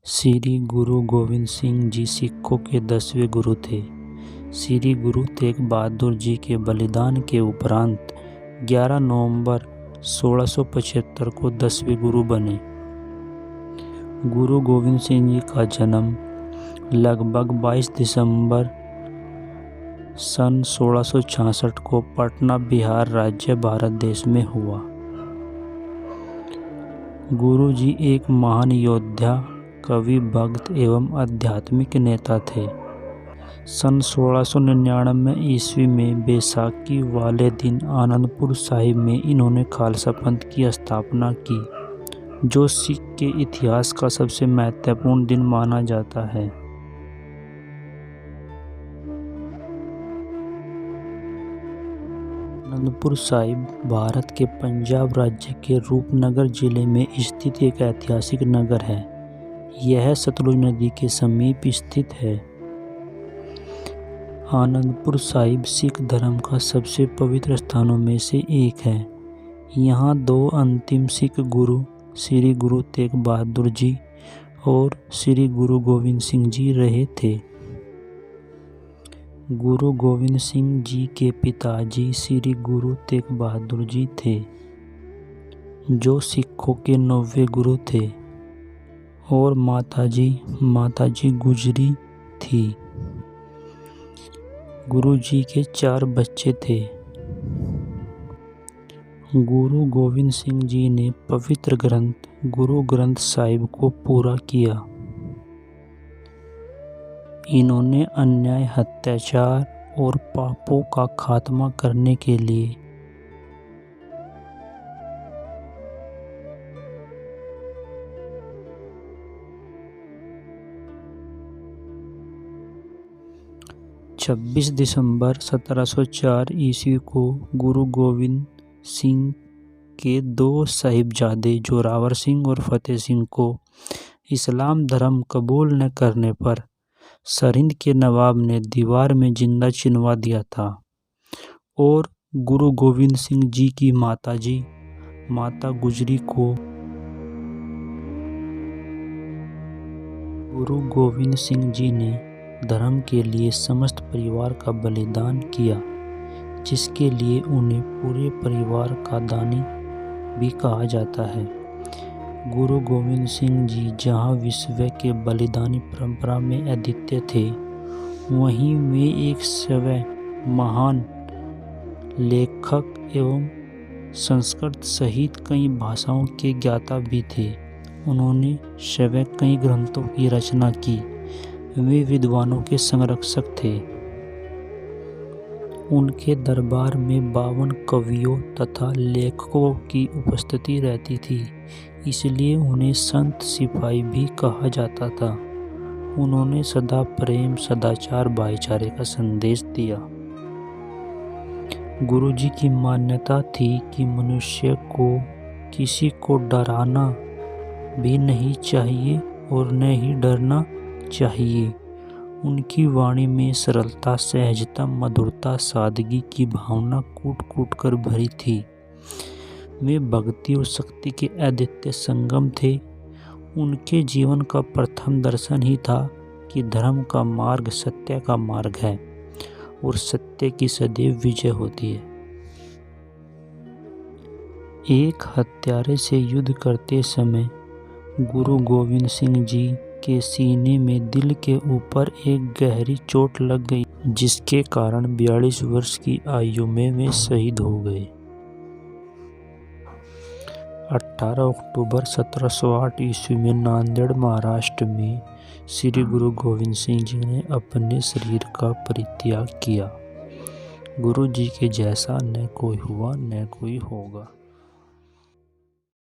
श्री गुरु गोविंद सिंह जी सिखों के 10वें गुरु थे। श्री गुरु तेग बहादुर जी के बलिदान के उपरांत 11 नवंबर 1675 को 10वें गुरु बने। गुरु गोविंद सिंह जी का जन्म लगभग 22 दिसंबर सन 1666 को पटना, बिहार राज्य, भारत देश में हुआ। गुरु जी एक महान योद्धा, कवि, भक्त एवं आध्यात्मिक नेता थे। सन 1699 ईस्वी में बैसाखी वाले दिन आनंदपुर साहिब में इन्होंने खालसा पंथ की स्थापना की, जो सिख के इतिहास का सबसे महत्वपूर्ण दिन माना जाता है। आनंदपुर साहिब भारत के पंजाब राज्य के रूपनगर जिले में स्थित एक ऐतिहासिक नगर है। यह सतलुज नदी के समीप स्थित है। आनंदपुर साहिब सिख धर्म का सबसे पवित्र स्थानों में से एक है। यहाँ 2 अंतिम सिख गुरु श्री गुरु तेग बहादुर जी और श्री गुरु गोविंद सिंह जी रहे थे। गुरु गोविंद सिंह जी के पिताजी श्री गुरु तेग बहादुर जी थे, जो सिखों के 9वें गुरु थे, और माताजी गुजरी थी। गुरु जी के 4 बच्चे थे। गुरु गोविंद सिंह जी ने पवित्र ग्रंथ गुरु ग्रंथ साहिब को पूरा किया। इन्होंने अन्याय, अत्याचार और पापों का खात्मा करने के लिए (26 दिसंबर 1704 ईस्वी को गुरु गोविंद सिंह के 2 साहिबजादे जोरावर सिंह और फतेह सिंह को इस्लाम धर्म कबूल न करने पर सरहिंद के नवाब ने दीवार में जिंदा चिनवा दिया था, और गुरु गोविंद सिंह जी की माता गुजरी को गुरु गोविंद सिंह जी ने धर्म के लिए समस्त परिवार का बलिदान किया, जिसके लिए उन्हें पूरे परिवार का दानी भी कहा जाता है। गुरु गोविंद सिंह जी जहाँ विश्व के बलिदानी परंपरा में अद्वितीय थे, वहीं वे एक स्वयं महान लेखक एवं संस्कृत सहित कई भाषाओं के ज्ञाता भी थे। उन्होंने स्वयं कई ग्रंथों की रचना की। वे विद्वानों के संरक्षक थे। उनके दरबार में 52 कवियों तथा लेखकों की उपस्थिति रहती थी, इसलिए उन्हें संत सिपाही भी कहा जाता था। उन्होंने सदा प्रेम, सदाचार, भाईचारे का संदेश दिया। गुरु जी की मान्यता थी कि मनुष्य को किसी को डराना भी नहीं चाहिए और न ही डरना चाहिए। उनकी वाणी में सरलता, सहजता, मधुरता, सादगी की भावना कूट कर भरी थी। वे भक्ति और शक्ति के अद्वितीय संगम थे। उनके जीवन का प्रथम दर्शन ही था कि धर्म का मार्ग सत्य का मार्ग है और सत्य की सदैव विजय होती है। एक हत्यारे से युद्ध करते समय गुरु गोविंद सिंह जी के सीने में दिल के ऊपर एक गहरी चोट लग गई, जिसके कारण 42 वर्ष की आयु में वे शहीद हो गए। 18 अक्टूबर 1708 ईस्वी में नांदेड़, महाराष्ट्र में श्री गुरु गोविंद सिंह जी ने अपने शरीर का परित्याग किया। गुरु जी के जैसा न कोई हुआ, न कोई होगा।